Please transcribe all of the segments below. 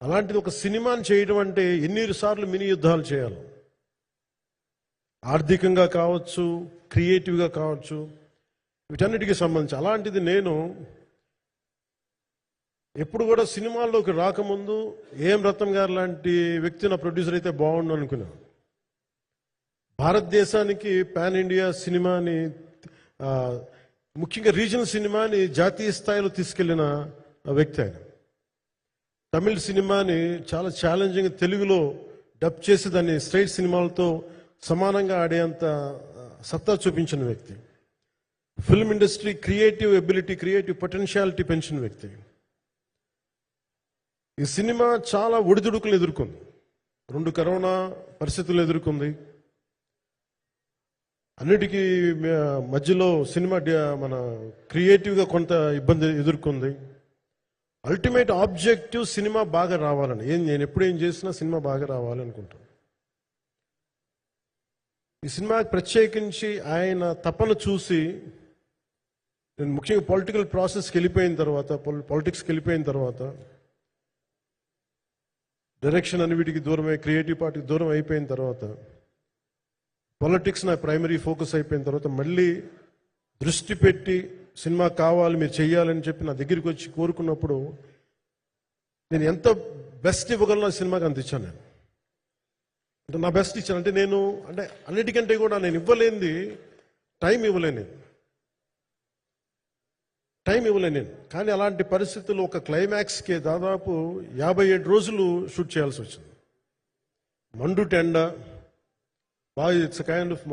అలాంటిది ఒక సినిమాని చేయడం అంటే ఎన్నిసార్లు మినీ యుద్ధాలు చేయాలి, ఆర్థికంగా కావచ్చు, క్రియేటివ్గా కావచ్చు, వీటన్నిటికీ సంబంధించి. అలాంటిది నేను ఎప్పుడు కూడా సినిమాల్లోకి రాకముందు ఏం రత్నం గారు లాంటి వ్యక్తి నా ప్రొడ్యూసర్ అయితే బాగుండు అనుకున్నాను. భారతదేశానికి పాన్ ఇండియా సినిమాని, ముఖ్యంగా రీజనల్ సినిమాని జాతీయ స్థాయిలో తీసుకెళ్లిన వ్యక్తి ఆయన. తమిళ సినిమాని చాలా ఛాలెంజింగ్ తెలుగులో డబ్ చేసి దాన్ని స్ట్రైట్ సినిమాలతో సమానంగా ఆడేంత సత్తా చూపించిన వ్యక్తి. Film industry creative ability, creative potentiality పెంచిన వ్యక్తి. ఈ సినిమా చాలా ఒడిదుడుకులు ఎదుర్కొంది, 2 కరోనా పరిస్థితులు ఎదుర్కొంది. అన్నిటికీ మధ్యలో సినిమా మన క్రియేటివ్గా కొంత ఇబ్బంది ఎదుర్కొంది. అల్టిమేట్ ఆబ్జెక్టివ్ సినిమా బాగా రావాలని, నేను ఎప్పుడు ఏం చేసినా సినిమా బాగా రావాలనుకుంటాను. ఈ సినిమాకి ప్రత్యేకించి ఆయన తపన చూసి నేను ముఖ్యంగా పొలిటికల్ ప్రాసెస్కి వెళ్ళిపోయిన తర్వాత, పాలిటిక్స్కి వెళ్ళిపోయిన తర్వాత, డైరెక్షన్ అని వీటికి దూరమై క్రియేటివ్ పార్టీకి దూరం అయిపోయిన తర్వాత, పాలిటిక్స్ నా ప్రైమరీ ఫోకస్ అయిపోయిన తర్వాత మళ్ళీ దృష్టి పెట్టి సినిమా కావాలి, మీరు చెయ్యాలని చెప్పి నా దగ్గరికి వచ్చి కోరుకున్నప్పుడు నేను ఎంత బెస్ట్ ఇవ్వగలను ఆ సినిమాకి అంత ఇచ్చాను. నేను అంటే నా బెస్ట్ ఇచ్చాను. అంటే నేను అన్నిటికంటే కూడా నేను ఇవ్వలేనిది టైం ఇవ్వలేను నేను. కానీ అలాంటి పరిస్థితుల్లో ఒక క్లైమాక్స్కి దాదాపు 57 రోజులు షూట్ చేయాల్సి వచ్చింది. మండు టెండ బాగా, ఇట్స్ కైండ్ ఆఫ్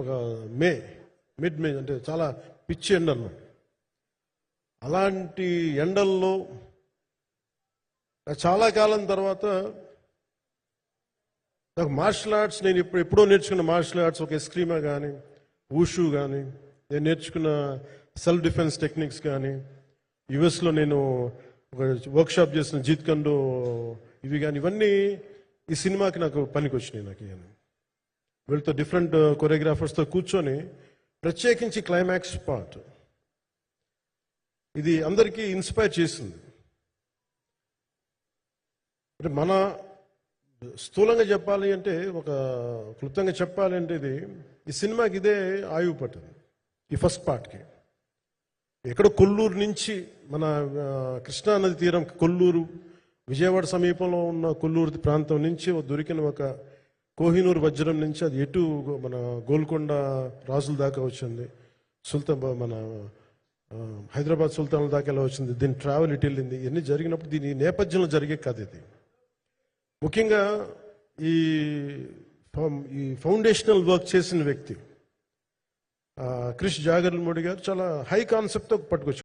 మిడ్ మే, అంటే చాలా పిచ్చి ఎండ అన్నమాట. అలాంటి ఎండల్లో చాలా కాలం తర్వాత నాకు మార్షల్ ఆర్ట్స్, నేను ఎప్పుడో నేర్చుకున్న మార్షల్ ఆర్ట్స్, ఒక ఎస్క్రీమా కానీ, ఊషు కానీ, నేను నేర్చుకున్న సెల్ఫ్ డిఫెన్స్ టెక్నిక్స్ కానీ, యుఎస్లో నేను ఒక వర్క్షాప్ చేసిన జీత్ కండో ఇవి కానీ, ఇవన్నీ ఈ సినిమాకి నాకు పనికి వచ్చినాయి. నాకు వీళ్ళతో డిఫరెంట్ కొరియోగ్రాఫర్స్తో కూర్చొని ప్రత్యేకించి క్లైమాక్స్ పార్ట్ ఇది అందరికీ ఇన్స్పైర్ చేసింది. అంటే మన స్థూలంగా చెప్పాలి అంటే, ఒక క్లుప్తంగా చెప్పాలి అంటే, ఈ సినిమాకి ఇదే ఆయువు పట్టింది. ఈ ఫస్ట్ పార్ట్కి ఎక్కడ కొల్లూరు నుంచి, మన కృష్ణానది తీరం కొల్లూరు, విజయవాడ సమీపంలో ఉన్న కొల్లూరు ప్రాంతం నుంచి దొరికిన ఒక కోహినూరు వజ్రం నుంచి అది ఎటు మన గోల్కొండ రాజుల దాకా వచ్చింది, మన హైదరాబాద్ సుల్తాన్ల దాకా ఎలా వచ్చింది, దీని ట్రావెల్ ఇటు వెళ్ళింది. ఇవన్నీ జరిగినప్పుడు దీని నేపథ్యంలో జరిగే కథ ఇది. ముఖ్యంగా ఈ ఫౌండేషనల్ వర్క్ చేసిన వ్యక్తి క్రిష్ జాగర్లమూడి గారు చాలా హై కాన్సెప్ట్తో పట్టుకొచ్చారు.